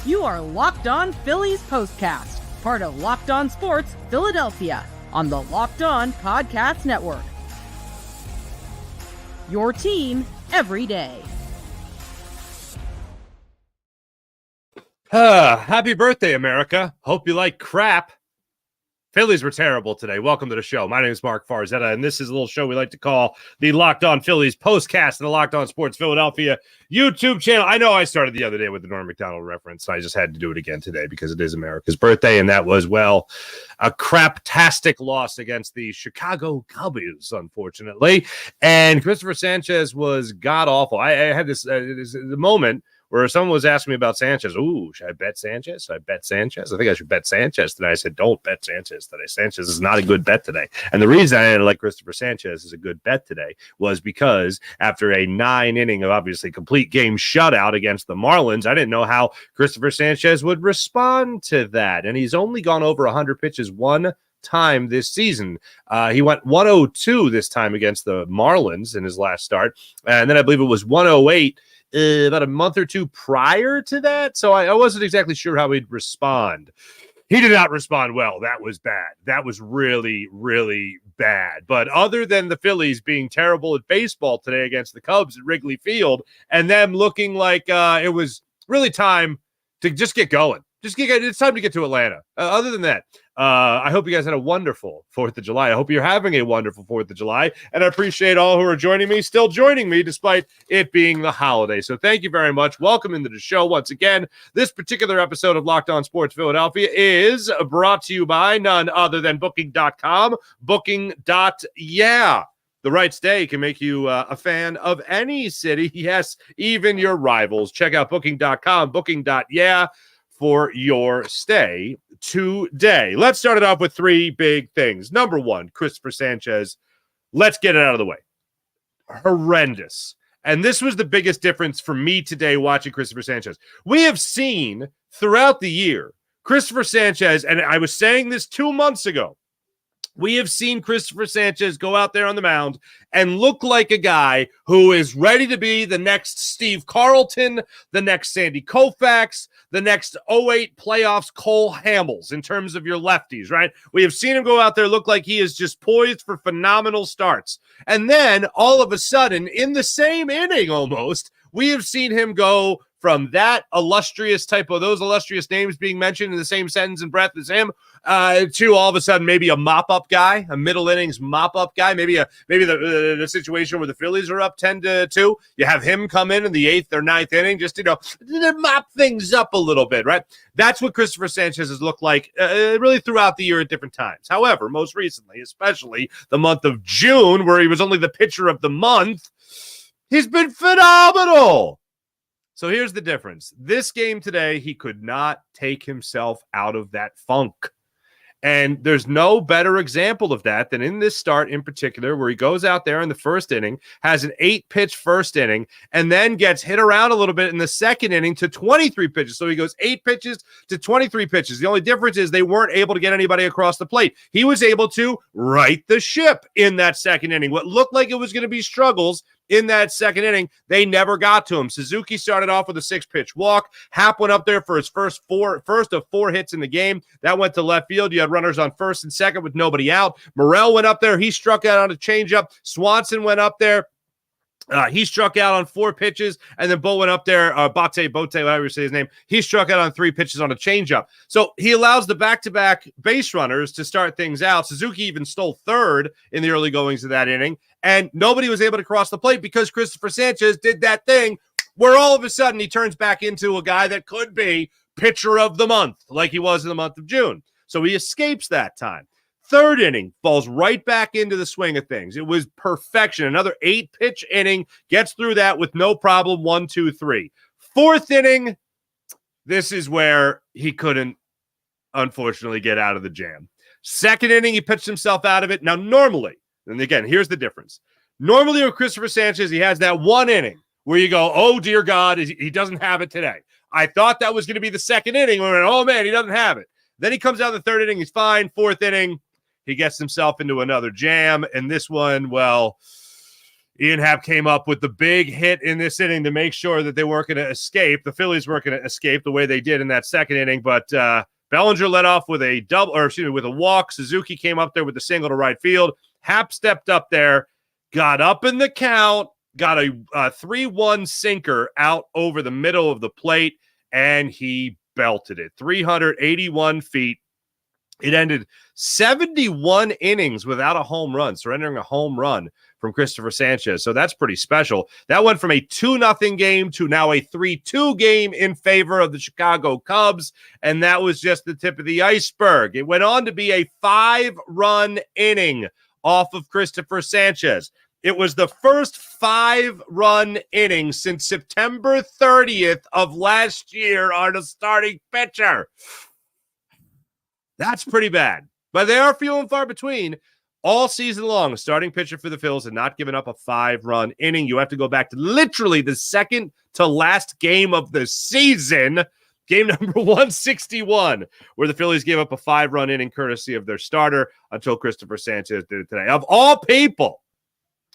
You are Locked On Phillies Postcast, part of Locked On Sports Philadelphia, on the Locked On Podcast Network. Your team every day. Happy birthday, America. Hope you like crap. Phillies were terrible today. Welcome to the show. My name is Mark Farzetta, and this is a little show we like to call the Locked On Phillies Postcast and the Locked On Sports Philadelphia YouTube channel. I know I started the other day with the Norm Macdonald reference. I just had to do it again today because it is America's birthday, and that was, well, a craptastic loss against the Chicago Cubs, unfortunately. And Cristopher Sanchez was god-awful. I had this the moment where someone was asking me about Sanchez. Ooh, should I bet Sanchez? Should I bet Sanchez? I think I should bet Sanchez today. I said, don't bet Sanchez today. Sanchez is not a good bet today. And the reason I didn't like Cristopher Sanchez as a good bet today was because after a 9-inning of obviously complete game shutout against the Marlins, I didn't know how Cristopher Sanchez would respond to that. And he's only gone over 100 pitches one time this season. He went 102 this time against the Marlins in his last start. And then I believe it was 108 about a month or two prior to that. So I wasn't exactly sure how he'd respond. He did not respond well. That was bad. That was really, really bad. But other than the Phillies being terrible at baseball today against the Cubs at Wrigley Field and them looking like it was really time to just get going. It's time to get to Atlanta. Other than that, I hope you guys had a wonderful 4th of July. I hope you're having a wonderful 4th of July. And I appreciate all who are still joining me, despite it being the holiday. So thank you very much. Welcome into the show once again. This particular episode of Locked On Sports Philadelphia is brought to you by none other than Booking.com. Booking.yeah. The right stay can make you a fan of any city. Yes, even your rivals. Check out Booking.com. Booking.yeah. for your stay today. Let's start it off with three big things. Number one, Cristopher Sanchez. Let's get it out of the way. Horrendous. And this was the biggest difference for me today watching Cristopher Sanchez. We have seen throughout the year, Cristopher Sanchez, and I was saying this 2 months ago, we have seen Cristopher Sanchez go out there on the mound and look like a guy who is ready to be the next Steve Carlton, the next Sandy Koufax, the next '08 playoffs Cole Hamels in terms of your lefties, right? We have seen him go out there look like he is just poised for phenomenal starts. And then all of a sudden, in the same inning almost, we have seen him go from that illustrious type of those illustrious names being mentioned in the same sentence and breath as him to all of a sudden maybe a mop-up guy, a middle innings mop-up guy, maybe the situation where the Phillies are up 10-2. You have him come in the 8th or 9th inning just to mop things up a little bit, right? That's what Cristopher Sanchez has looked like really throughout the year at different times. However, most recently, especially the month of June, where he was only the pitcher of the month, he's been phenomenal. So here's the difference. This game today, he could not take himself out of that funk. And there's no better example of that than in this start in particular, where he goes out there in the first inning, has an 8-pitch first inning, and then gets hit around a little bit in the second inning to 23 pitches. So he goes 8 pitches to 23 pitches. The only difference is they weren't able to get anybody across the plate. He was able to right the ship in that second inning. What looked like it was going to be struggles in that second inning, they never got to him. Suzuki started off with a 6-pitch walk. Happ went up there for his first of 4 hits in the game. That went to left field. You had runners on first and second with nobody out. Morel went up there. He struck out on a changeup. Swanson went up there. He struck out on 4 pitches, and then Bo went up there, Bout, whatever you say his name. He struck out on 3 pitches on a changeup. So he allows the back-to-back base runners to start things out. Suzuki even stole third in the early goings of that inning, and nobody was able to cross the plate because Cristopher Sanchez did that thing where all of a sudden he turns back into a guy that could be pitcher of the month like he was in the month of June. So he escapes that time. Third inning, falls right back into the swing of things. It was perfection. Another 8-pitch inning, gets through that with no problem, 1, 2, 3. Fourth inning, this is where he couldn't, unfortunately, get out of the jam. Second inning, he pitched himself out of it. Now, normally, and again, here's the difference. Normally with Cristopher Sanchez, he has that one inning where you go, oh, dear God, he doesn't have it today. I thought that was going to be the second inning. We went, oh, man, he doesn't have it. Then he comes out in the third inning. He's fine. Fourth inning, he gets himself into another jam. And this one, well, Ian Happ came up with the big hit in this inning to make sure that they weren't going to escape. The Phillies weren't going to escape the way they did in that second inning, but Bellinger led off with with a walk. Suzuki came up there with the single to right field. Happ stepped up there, got up in the count, got a 3-1 sinker out over the middle of the plate, and he belted it. 381 feet. It ended 71 innings without a home run, surrendering a home run from Cristopher Sanchez. So that's pretty special. That went from a 2-0 game to now a 3-2 game in favor of the Chicago Cubs, and that was just the tip of the iceberg. It went on to be a 5-run inning off of Cristopher Sanchez. It was the first 5-run inning since September 30th of last year on a starting pitcher. That's pretty bad. But they are few and far between. All season long, a starting pitcher for the Phillies had not given up a 5-run inning. You have to go back to literally the second to last game of the season, game number 161, where the Phillies gave up a 5-run inning courtesy of their starter until Cristopher Sanchez did it today. Of all people,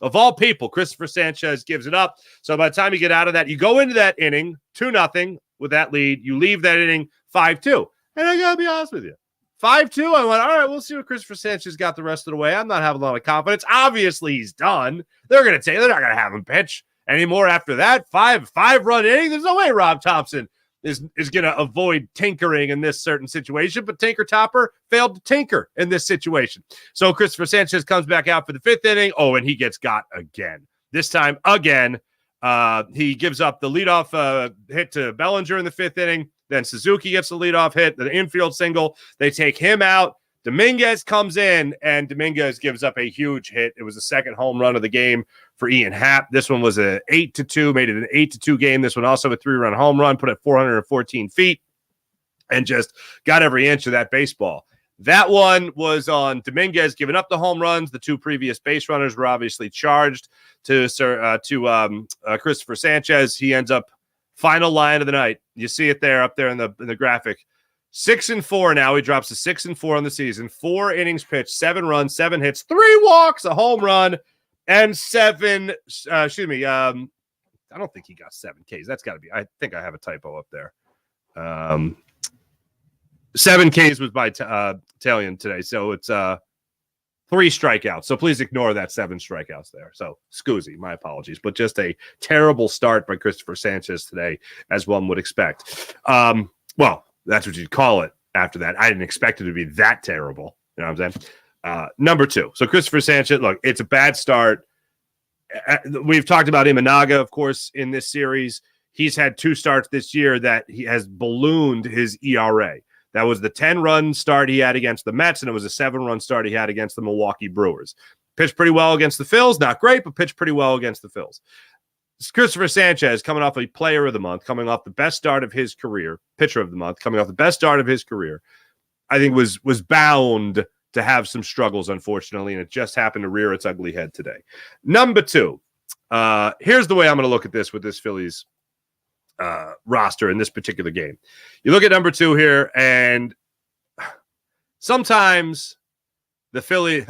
Cristopher Sanchez gives it up. So by the time you get out of that, you go into that inning 2-0 with that lead. You leave that inning 5-2. And I got to be honest with you. 5-2, I went, all right, we'll see what Cristopher Sanchez got the rest of the way. I'm not having a lot of confidence. Obviously, he's done. They're not going to have him pitch anymore after that. 5-run inning. There's no way Rob Thompson is going to avoid tinkering in this certain situation, but Tinker Topper failed to tinker in this situation. So Cristopher Sanchez comes back out for the 5th inning. Oh, and he gets got again. This time, again, he gives up the leadoff hit to Bellinger in the 5th inning. Then Suzuki gets the leadoff hit, the infield single. They take him out. Dominguez comes in, and Dominguez gives up a huge hit. It was the second home run of the game for Ian Happ. This one was an 8-2, made it an 8-2 game. This one also a 3-run home run, put it 414 feet, and just got every inch of that baseball. That one was on Dominguez giving up the home runs. The 2 previous base runners were obviously charged to Cristopher Sanchez. He ends up final line of the night. You see it there up there in the graphic. 6-4 now. He drops to 6-4 on the season. 4 innings pitched, 7 runs, 7 hits, 3 walks, a home run, and 7. I don't think he got 7 Ks. That's got to be. I think I have a typo up there. 7 Ks was by Talion today, so it's 3 strikeouts. So please ignore that 7 strikeouts there. So Scoozy, my apologies, but just a terrible start by Cristopher Sanchez today, as one would expect. Well, that's what you'd call it after that. I didn't expect it to be that terrible. You know what I'm saying? Number 2. So Cristopher Sanchez, look, it's a bad start. We've talked about Imanaga, of course, in this series. He's had 2 starts this year that he has ballooned his ERA. That was the 10-run start he had against the Mets, and it was a 7-run start he had against the Milwaukee Brewers. Pitched pretty well against the Phils. Not great, but pitched pretty well against the Phils. Cristopher Sanchez coming off a player of the month, coming off the best start of his career, pitcher of the month, coming off the best start of his career, I think was bound to have some struggles, unfortunately, and it just happened to rear its ugly head today. Number 2, here's the way I'm going to look at this with this Phillies roster in this particular game. You look at number 2 here, and sometimes the Philly,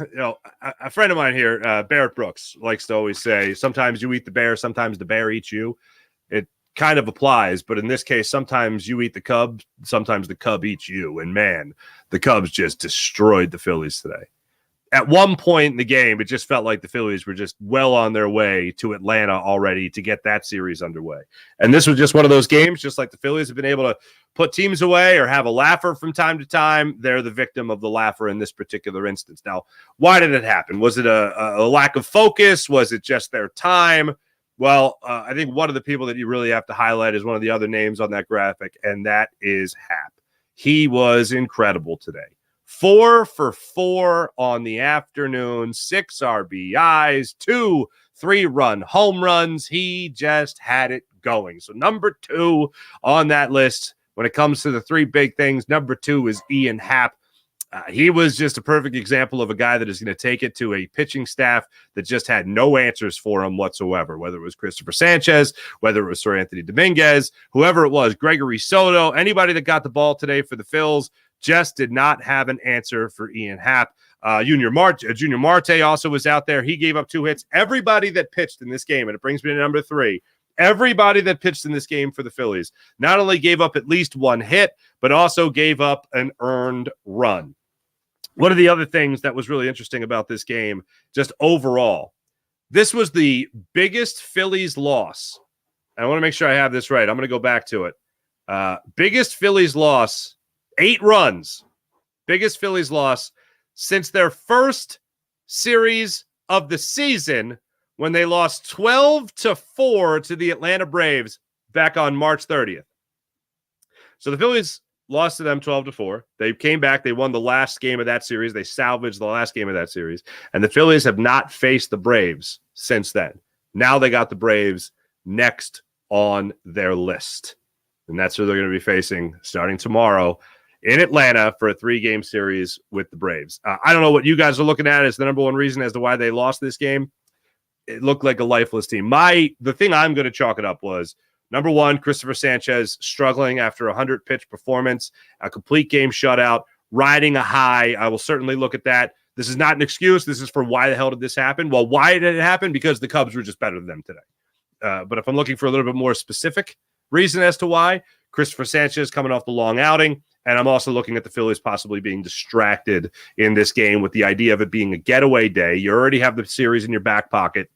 a friend of mine here, Barrett Brooks, likes to always say, sometimes you eat the bear, sometimes the bear eats you. It kind of applies, but in this case, sometimes you eat the Cub, sometimes the Cub eats you. And man, the Cubs just destroyed the Phillies today. At one point in the game, it just felt like the Phillies were just well on their way to Atlanta already to get that series underway. And this was just one of those games, just like the Phillies have been able to put teams away or have a laugher from time to time. They're the victim of the laugher in this particular instance. Now, why did it happen? Was it a lack of focus? Was it just their time? Well, I think one of the people that you really have to highlight is one of the other names on that graphic, and that is Happ. He was incredible today. 4 for 4 on the afternoon, 6 RBIs, 2 3-run home runs. He just had it going. So number 2 on that list, when it comes to the 3 big things, number 2 is Ian Happ. He was just a perfect example of a guy that is going to take it to a pitching staff that just had no answers for him whatsoever, whether it was Cristopher Sanchez, whether it was Sir Anthony Dominguez, whoever it was, Gregory Soto, anybody that got the ball today for the Phils just did not have an answer for Ian Happ. Junior Marte also was out there. He gave up 2 hits. Everybody that pitched in this game, and it brings me to number 3, everybody that pitched in this game for the Phillies not only gave up at least 1 hit, but also gave up an earned run. One of the other things that was really interesting about this game, just overall, this was the biggest Phillies loss. I want to make sure I have this right. I'm going to go back to it. Biggest Phillies loss, 8 runs. Biggest Phillies loss since their first series of the season when they lost 12-4 to the Atlanta Braves back on March 30th. So the Phillies lost to them 12-4. They came back. They won the last game of that series. They salvaged the last game of that series. And the Phillies have not faced the Braves since then. Now they got the Braves next on their list. And that's who they're going to be facing starting tomorrow in Atlanta for a 3-game series with the Braves. I don't know what you guys are looking at as the number one reason as to why they lost this game. It looked like a lifeless team. The thing I'm going to chalk it up was, number 1, Cristopher Sanchez struggling after a 100-pitch performance, a complete game shutout, riding a high. I will certainly look at that. This is not an excuse. This is for why the hell did this happen? Well, why did it happen? Because the Cubs were just better than them today. But if I'm looking for a little bit more specific reason as to why, Cristopher Sanchez coming off the long outing, and I'm also looking at the Phillies possibly being distracted in this game with the idea of it being a getaway day. You already have the series in your back pocket.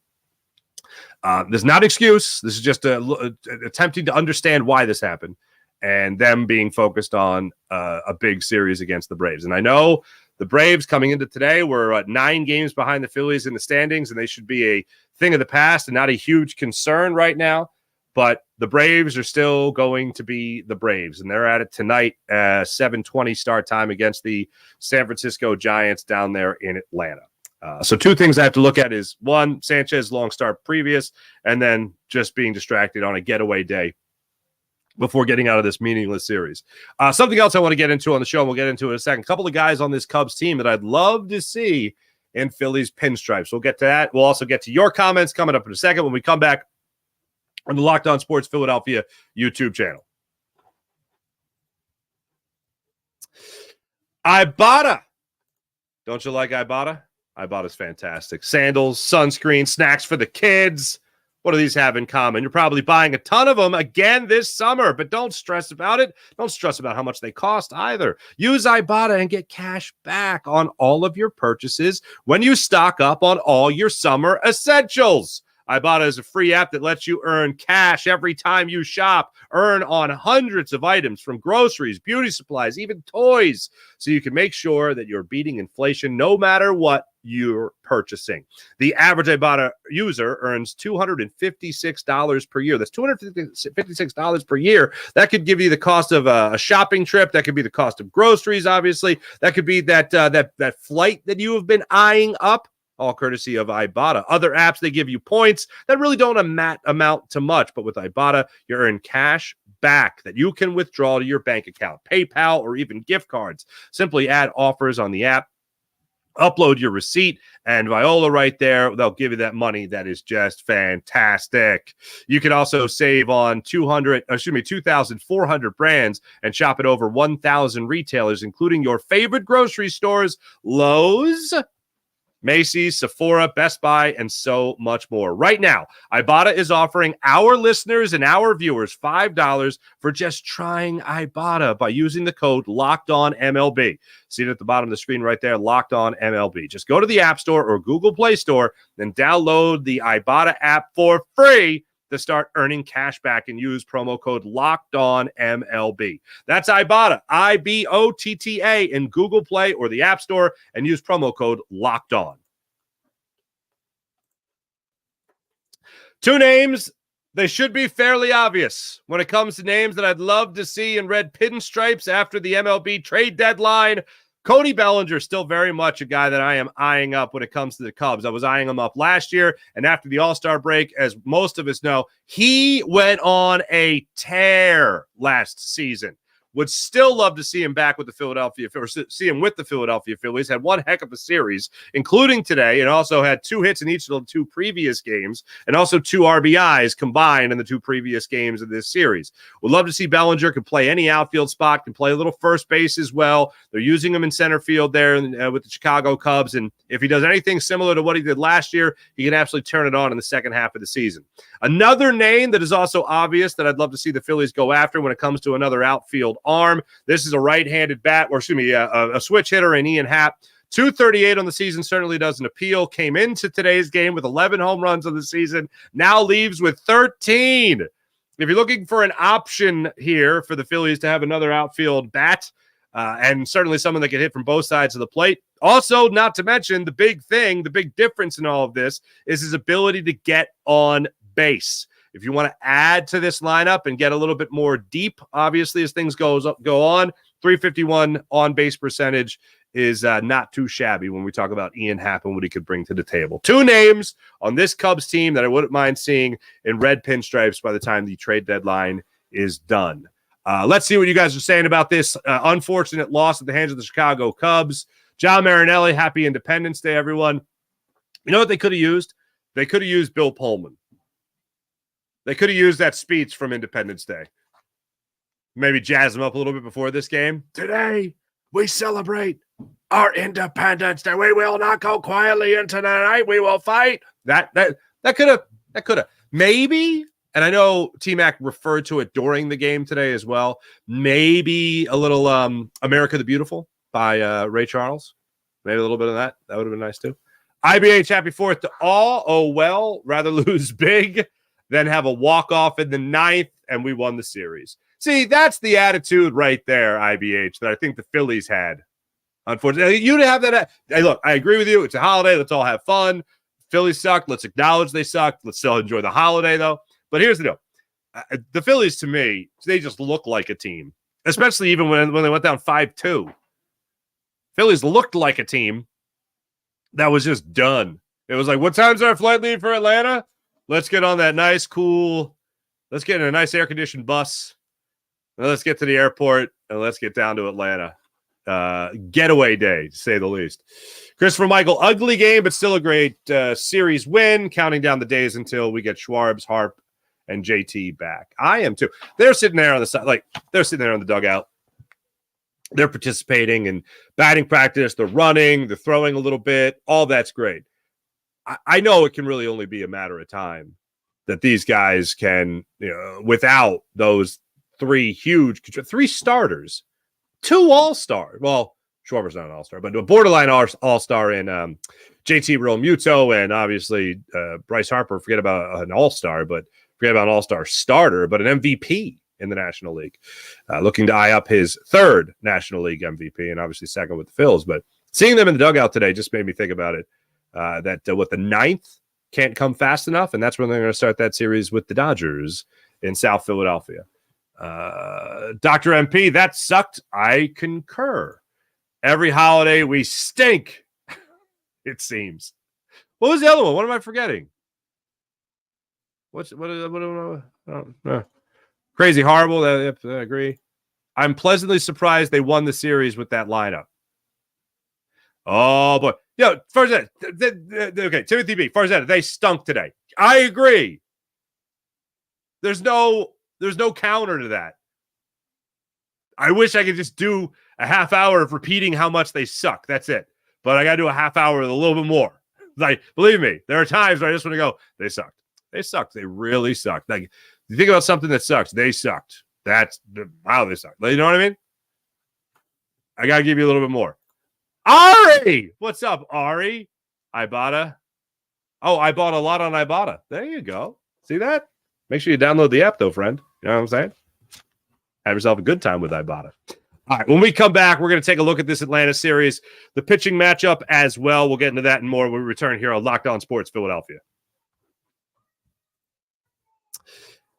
There's not an excuse. This is just attempting to understand why this happened and them being focused on a big series against the Braves. And I know the Braves coming into today were 9 games behind the Phillies in the standings, and they should be a thing of the past and not a huge concern right now. But the Braves are still going to be the Braves, and they're at it tonight, 7:20 start time against the San Francisco Giants down there in Atlanta. So 2 things I have to look at is, 1, Sanchez long start previous, and then just being distracted on a getaway day before getting out of this meaningless series. Something else I want to get into on the show, and we'll get into it in a second. A couple of guys on this Cubs team that I'd love to see in Phillies pinstripes. We'll get to that. We'll also get to your comments coming up in a second when we come back on the Locked On Sports Philadelphia YouTube channel. Ibata. Don't you like Ibata? Ibata's fantastic. Sandals, sunscreen, snacks for the kids. What do these have in common? You're probably buying a ton of them again this summer, but don't stress about it. Don't stress about how much they cost either. Use Ibata and get cash back on all of your purchases when you stock up on all your summer essentials. Ibata is a free app that lets you earn cash every time you shop. Earn on hundreds of items from groceries, beauty supplies, even toys, so you can make sure that you're beating inflation no matter what you're purchasing. The average Ibata user earns $256 per year. That's $256 per year. That could give you the cost of a shopping trip. That could be the cost of groceries, obviously. That could be that flight that you have been eyeing up. All courtesy of Ibata. Other apps, they give you points that really don't amount to much, but with Ibata, you earn cash back that you can withdraw to your bank account, PayPal, or even gift cards. Simply add offers on the app, upload your receipt, and Viola right there, they'll give you that money. That is just fantastic. You can also save on 2,400 brands and shop at over 1,000 retailers, including your favorite grocery stores, Lowe's, Macy's, Sephora, Best Buy, and so much more. Right now, Ibata is offering our listeners and our viewers $5 for just trying Ibata by using the code LOCKEDONMLB. See it at the bottom of the screen right there, LOCKEDONMLB. Just go to the App Store or Google Play Store, then download the Ibata app for free to start earning cash back and use promo code LOCKEDONMLB. That's Ibata, IBOTTA, in Google Play or the App Store, and use promo code LOCKEDON. 2 names, they should be fairly obvious when it comes to names that I'd love to see in red pinstripes after the MLB trade deadline. Cody Bellinger, still very much a guy that I am eyeing up when it comes to the Cubs. I was eyeing him up last year, and after the All-Star break, as most of us know, he went on a tear last season. Would still love to see him back with the Philadelphia, or see him with the Philadelphia Phillies. Had one heck of a series, including today, and also had 2 hits in each of the 2 previous games, and also 2 RBIs combined in the 2 previous games of this series. Would love to see Bellinger can play any outfield spot, can play a little first base as well. They're using him in center field there with the Chicago Cubs, and if he does anything similar to what he did last year, he can absolutely turn it on in the second half of the season. Another name that is also obvious that I'd love to see the Phillies go after when it comes to another outfield arm. This is a right-handed bat, or excuse me, a switch hitter in Ian Happ. 238 on the season certainly doesn't appeal. Came into today's game with 11 home runs on the season. Now leaves with 13. If you're looking for an option here for the Phillies to have another outfield bat, and certainly someone that can hit from both sides of the plate. Also, not to mention the big thing, the big difference in all of this is his ability to get on base. If you want to add to this lineup and get a little bit more deep, obviously, as things go on, 351 on-base percentage is not too shabby when we talk about Ian Happ and what he could bring to the table. 2 names on this Cubs team that I wouldn't mind seeing in red pinstripes by the time the trade deadline is done. Let's see what you guys are saying about this unfortunate loss at the hands of the Chicago Cubs. John Marinelli, happy Independence Day, everyone. You know what they could have used? They could have used Bill Pullman. They could have used that speech from Independence Day. Maybe jazz them up a little bit before this game. Today, we celebrate our Independence Day. We will not go quietly into the night. We will fight. That could have. Maybe, and I know T-Mac referred to it during the game today as well, maybe a little America the Beautiful by Ray Charles. Maybe a little bit of that. That would have been nice too. IBH, happy 4th to all. Oh, well, rather lose big than have a walk-off in the 9th, and we won the series. See, that's the attitude right there, IBH, that I think the Phillies had. Unfortunately, you didn't have that. Hey, look, I agree with you. It's a holiday. Let's all have fun. Phillies sucked. Let's acknowledge they sucked. Let's still enjoy the holiday, though. But here's the deal. The Phillies, to me, they just look like a team, especially even when they went down 5-2. Phillies looked like a team that was just done. It was like, what time's our flight leave for Atlanta? Let's get on that nice, cool, let's get in a nice air-conditioned bus. And let's get to the airport, and let's get down to Atlanta. Getaway day, to say the least. Christopher Michael, ugly game, but still a great series win, counting down the days until we get Schwarbs, Harp, and JT back. I am too. They're sitting there on the side, like they're sitting there on the dugout. They're participating in batting practice. They're running. They're throwing a little bit. All that's great. I know it can really only be a matter of time that these guys can, without those 3 starters, 2 all-stars. Well, Schwarber's not an all-star, but a borderline all-star in JT Realmuto and obviously Bryce Harper. Forget about an all-star, but forget about an all-star starter, but an MVP in the National League. Looking to eye up his 3rd National League MVP and obviously 2nd with the Phils. But seeing them in the dugout today just made me think about it. That the 9th can't come fast enough, and that's when they're going to start that series with the Dodgers in South Philadelphia. Dr. MP, that sucked. I concur. Every holiday we stink, it seems. What was the other one? What am I forgetting? Crazy horrible. I agree. I'm pleasantly surprised they won the series with that lineup. Oh, boy. Farzad, okay, Timothy B. Farzad, they stunk today. I agree. There's no counter to that. I wish I could just do a half hour of repeating how much they suck. That's it. But I got to do a half hour with a little bit more. Like, believe me, there are times where I just want to go, they sucked. They sucked. They really sucked. Like, you think about something that sucks. They sucked. Wow, they sucked. You know what I mean? I got to give you a little bit more. Ari! What's up, Ari? Ibata. Oh, I bought a lot on Ibata. There you go. See that? Make sure you download the app, though, friend. You know what I'm saying? Have yourself a good time with Ibata. All right, when we come back, we're going to take a look at this Atlanta series, the pitching matchup as well. We'll get into that and more when we return here on Locked On Sports Philadelphia.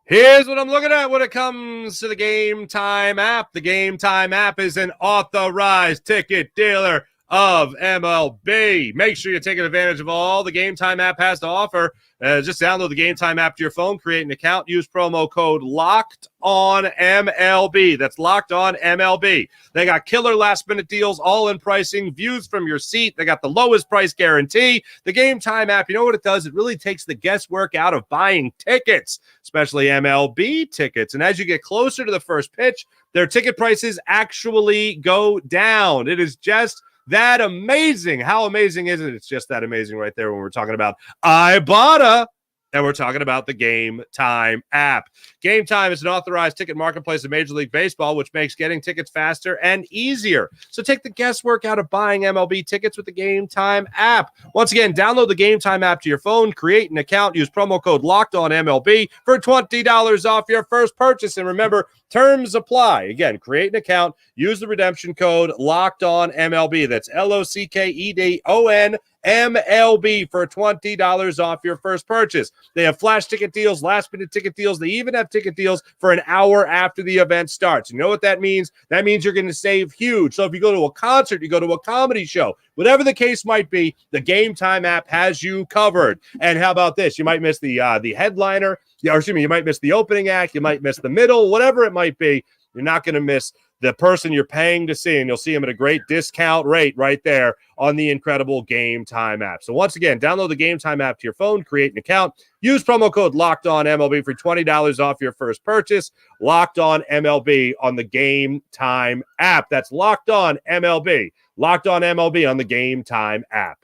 Here's what I'm looking at when it comes to the Game Time app. The Game Time app is an authorized ticket dealer of MLB. Make sure you're taking advantage of all the Game Time app has to offer. Just download the Game Time app to your phone, create an account, use promo code LOCKEDONMLB. That's Locked On MLB. They got killer last-minute deals, all-in pricing, views from your seat. They got the lowest price guarantee. The Game Time app, you know what it does? It really takes the guesswork out of buying tickets, especially MLB tickets. And as you get closer to the first pitch, their ticket prices actually go down. It is just that amazing. How amazing is it? It's just that amazing right there when we're talking about Ibata. And we're talking about the Game Time app. Game Time is an authorized ticket marketplace of Major League Baseball, which makes getting tickets faster and easier. So take the guesswork out of buying MLB tickets with the Game Time app. Once again, download the Game Time app to your phone, create an account, use promo code LOCKEDONMLB for $20 off your first purchase. And remember, terms apply. Again, create an account, use the redemption code LOCKEDONMLB. That's LOCKEDON MLB for $20 off your first purchase. They have flash ticket deals, last minute ticket deals. They even have ticket deals for an hour after the event starts. You know what that means? That means you're going to save huge. So if you go to a concert, you go to a comedy show, whatever the case might be, the Game Time app has you covered. And how about this? You might miss the headliner. You might miss the opening act. You might miss the middle, whatever it might be. You're not going to miss the person you're paying to see, and you'll see them at a great discount rate right there on the incredible Game Time app. So once again, download the Game Time app to your phone, create an account, use promo code LOCKEDONMLB for $20 off your first purchase. Locked On MLB on the Game Time app. That's Locked On MLB. Locked On MLB on the Game Time app.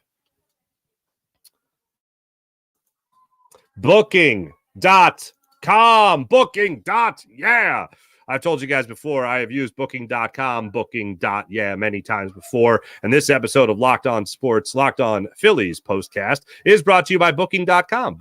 Booking.com. Yeah. I've told you guys before, I have used Booking.com, many times before. And this episode of Locked On Sports, Locked On Phillies postcast is brought to you by Booking.com,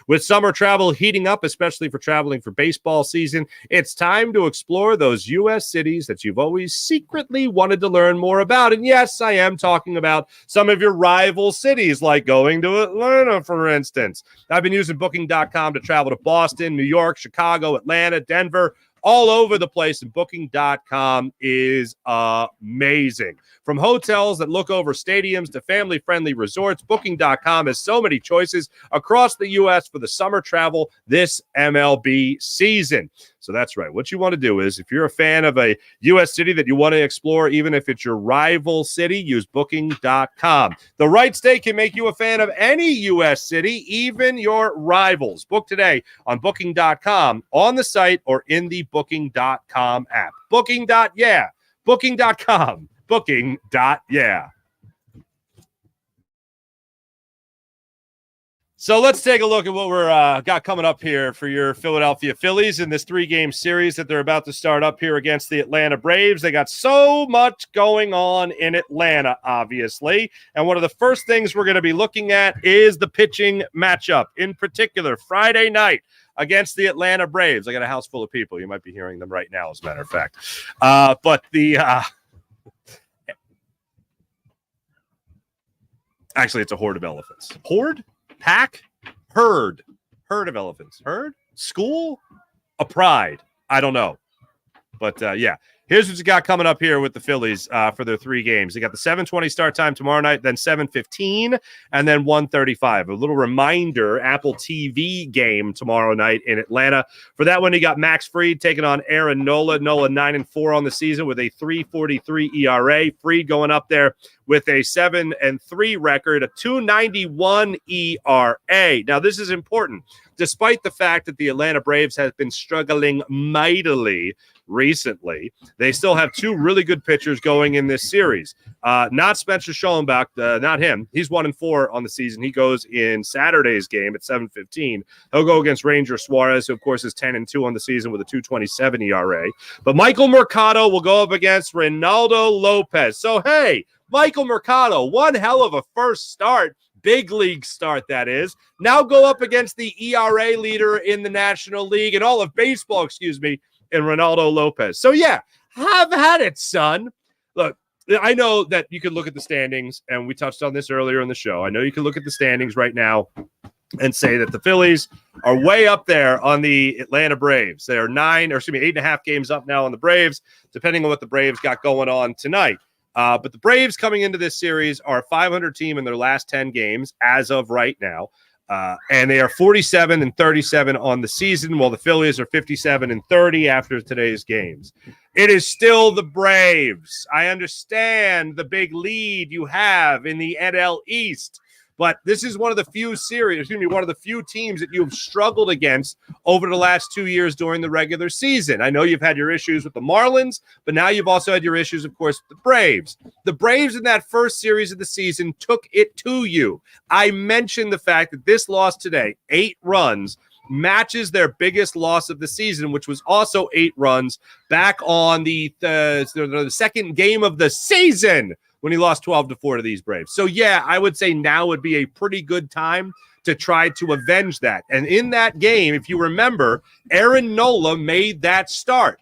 With summer travel heating up, especially for traveling for baseball season, it's time to explore those U.S. cities that you've always secretly wanted to learn more about. And yes, I am talking about some of your rival cities, like going to Atlanta, for instance. I've been using Booking.com to travel to Boston, New York, Chicago, Atlanta, Denver, all over the place, and Booking.com is amazing. From hotels that look over stadiums to family-friendly resorts, Booking.com has so many choices across the U.S. for the summer travel this MLB season. So that's right. What you want to do is, if you're a fan of a U.S. city that you want to explore, even if it's your rival city, use Booking.com. The right state can make you a fan of any U.S. city, even your rivals. Book today on Booking.com, on the site, or in the Booking.com app. Booking.com. Booking.yeah. So let's take a look at what we're got coming up here for your Philadelphia Phillies in this 3-game series that they're about to start up here against the Atlanta Braves. They got so much going on in Atlanta, obviously. And one of the first things we're going to be looking at is the pitching matchup, in particular, Friday night against the Atlanta Braves. I got a house full of people. You might be hearing them right now, as a matter of fact. Actually, it's a horde of elephants. Horde? Pack? Herd of elephants. Herd? School? A pride? I don't know. But, yeah. Here's what you got coming up here with the Phillies for their 3 games. They got the 7:20 start time tomorrow night, then 7:15, and then 1:35. A little reminder, Apple TV game tomorrow night in Atlanta. For that one, you got Max Fried taking on Aaron Nola. Nola 9-4 on the season with a 3.43 ERA. Fried going up there with a 7-3 record, a 2.91 ERA. Now, this is important. Despite the fact that the Atlanta Braves have been struggling mightily recently, they still have 2 really good pitchers going in this series. Not Spencer Schoenbach, not him. He's 1-4 on the season. He goes in Saturday's game at 7:15. He'll go against Ranger Suarez, who, of course, is 10-2 on the season with a 2.27 ERA. But Michael Mercado will go up against Reynaldo Lopez. So, hey, Michael Mercado, one hell of a first start. Big league start, that is. Now go up against the ERA leader in the National League and all of baseball, in Reynaldo Lopez. So, yeah, have at it, son. Look, I know that you can look at the standings, and we touched on this earlier in the show. I know you can look at the standings right now and say that the Phillies are way up there on the Atlanta Braves. They are 8.5 games up now on the Braves, depending on what the Braves got going on tonight. But the Braves coming into this series are a 500 team in their last 10 games as of right now. And they are 47-37 on the season, while the Phillies are 57-30 after today's games. It is still the Braves. I understand the big lead you have in the NL East, but this is one of the few one of the few teams that you've struggled against over the last 2 years during the regular season. I know you've had your issues with the Marlins, but now you've also had your issues, of course, with the Braves. The Braves in that first series of the season took it to you. I mentioned the fact that this loss today, 8 runs, matches their biggest loss of the season, which was also 8 runs back on the second game of the season, when he lost 12-4 to these Braves. So, yeah, I would say now would be a pretty good time to try to avenge that. And in that game, if you remember, Aaron Nola made that start.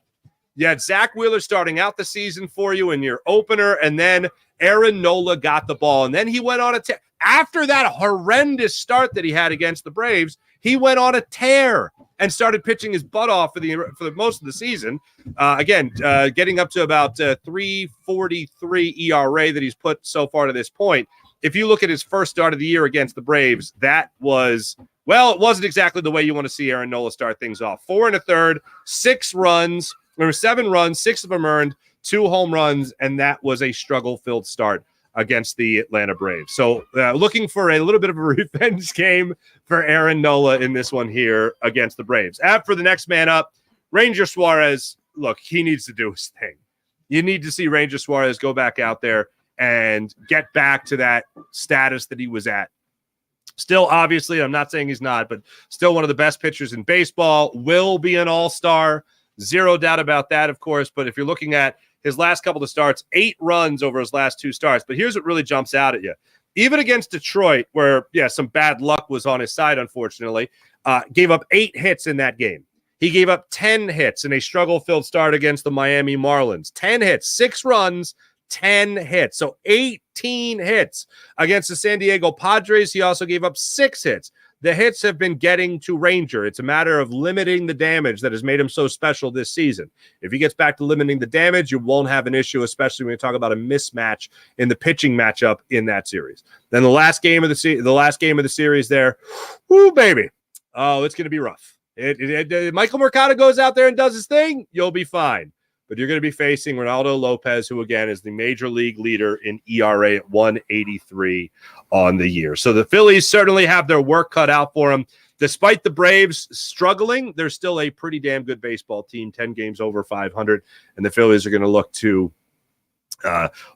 You had Zach Wheeler starting out the season for you in your opener, and then Aaron Nola got the ball. And then he went on a tear. After that horrendous start that he had against the Braves, he went on a tear and started pitching his butt off for the most of the season. Getting up to about 3.43 ERA that he's put so far to this point. If you look at his first start of the year against the Braves, that was, well, it wasn't exactly the way you want to see Aaron Nola start things off. 4 1/3, 6 runs, or 7 runs, 6 of them earned, 2 home runs, and that was a struggle-filled start against the Atlanta Braves. So looking for a little bit of a revenge game for Aaron Nola in this one here against the Braves. After the next man up, Ranger Suarez, look, he needs to do his thing. You need to see Ranger Suarez go back out there and get back to that status that he was at. Still, obviously, I'm not saying he's not, but still one of the best pitchers in baseball, will be an all-star. Zero doubt about that, of course. But if you're looking at his last couple of starts, 8 runs over his last 2 starts. But here's what really jumps out at you. Even against Detroit, where, some bad luck was on his side, unfortunately, gave up 8 hits in that game. He gave up 10 hits in a struggle-filled start against the Miami Marlins. 10 hits, 6 runs, 10 hits. So 18 hits. Against the San Diego Padres, he also gave up 6 hits. The hits have been getting to Ranger. It's a matter of limiting the damage that has made him so special this season. If he gets back to limiting the damage, you won't have an issue, especially when you talk about a mismatch in the pitching matchup in that series. Then the last game of the series there, whoo, baby. Oh, it's going to be rough. Michael Mercado goes out there and does his thing, you'll be fine. But you're going to be facing Ronaldo Lopez, who, again, is the major league leader in ERA at 1.83 on the year. So the Phillies certainly have their work cut out for them. Despite the Braves struggling, they're still a pretty damn good baseball team, 10 games over 500, and the Phillies are going to look to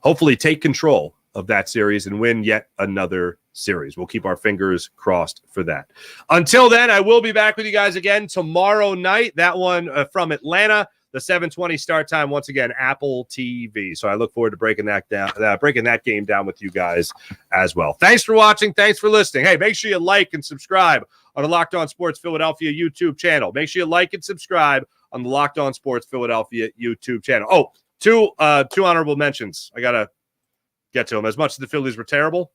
hopefully take control of that series and win yet another series. We'll keep our fingers crossed for that. Until then, I will be back with you guys again tomorrow night. That one from Atlanta. The 7:20 start time, once again, Apple TV. So I look forward to breaking that game down with you guys as well. Thanks for watching. Thanks for listening. Hey, make sure you like and subscribe on the Locked On Sports Philadelphia YouTube channel. Make sure you like and subscribe on the Locked On Sports Philadelphia YouTube channel. Oh, two honorable mentions. I got to get to them. As much as the Phillies were terrible,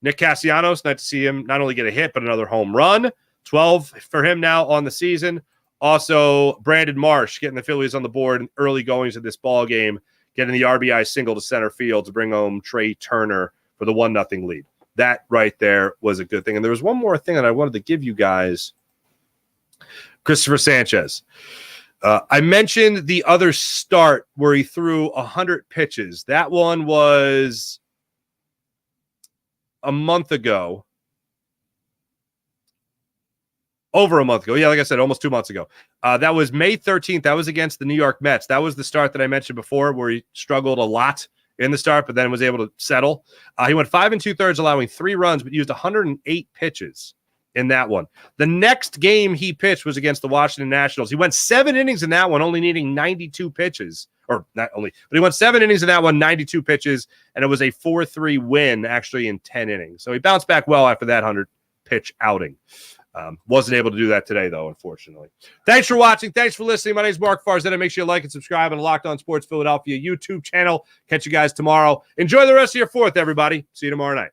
Nick Castellanos, nice to see him not only get a hit, but another home run. 12 for him now on the season. Also, Brandon Marsh getting the Phillies on the board in early goings of this ball game, getting the RBI single to center field to bring home Trey Turner for the 1-0 lead. That right there was a good thing. And there was one more thing that I wanted to give you guys. Cristopher Sanchez. I mentioned the other start where he threw 100 pitches. That one was a month ago. Over a month ago. Yeah, like I said, almost 2 months ago. That was May 13th. That was against the New York Mets. That was the start that I mentioned before where he struggled a lot in the start, but then was able to settle. He went 5 2/3, allowing 3 runs, but used 108 pitches in that one. The next game he pitched was against the Washington Nationals. He went 7 innings in that one, only needing 92 pitches. Or not only, but he went 7 innings in that one, 92 pitches, and it was a 4-3 win actually in 10 innings. So he bounced back well after that 100-pitch outing. Wasn't able to do that today, though, unfortunately. Thanks for watching. Thanks for listening. My name is Mark Farzetta. Make sure you like and subscribe on the Locked On Sports Philadelphia YouTube channel. Catch you guys tomorrow. Enjoy the rest of your 4th, everybody. See you tomorrow night.